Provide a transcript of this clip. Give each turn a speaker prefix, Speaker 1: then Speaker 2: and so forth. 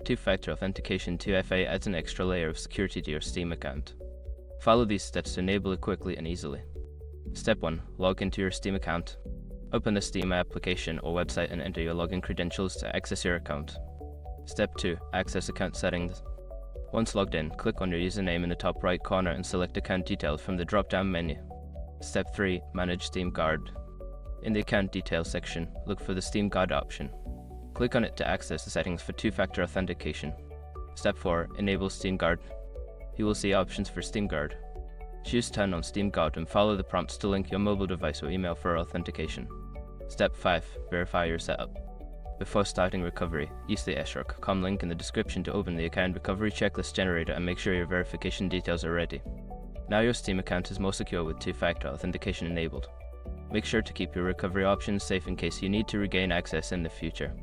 Speaker 1: two-factor authentication 2FA adds an extra layer of security to your Steam account. Follow these steps to enable it quickly and easily. Step 1. Log into your Steam account. Open the Steam application or website and enter your login credentials to access your account. Step 2. Access account settings. Once logged in, click on your username in the top right corner and select account details from the drop-down menu. Step 3. Manage Steam Guard. In the account details section, look for the Steam Guard option. Click on it to access the settings for two-factor authentication. Step 4. Enable Steam Guard. You will see options for Steam Guard. Choose Turn on Steam Guard and follow the prompts to link your mobile device or email for authentication. Step 5. Verify your setup. Before starting recovery, use the shrc.com link in the description to open the account recovery checklist generator and make sure your verification details are ready. Now your Steam account is more secure with two-factor authentication enabled. Make sure to keep your recovery options safe in case you need to regain access in the future.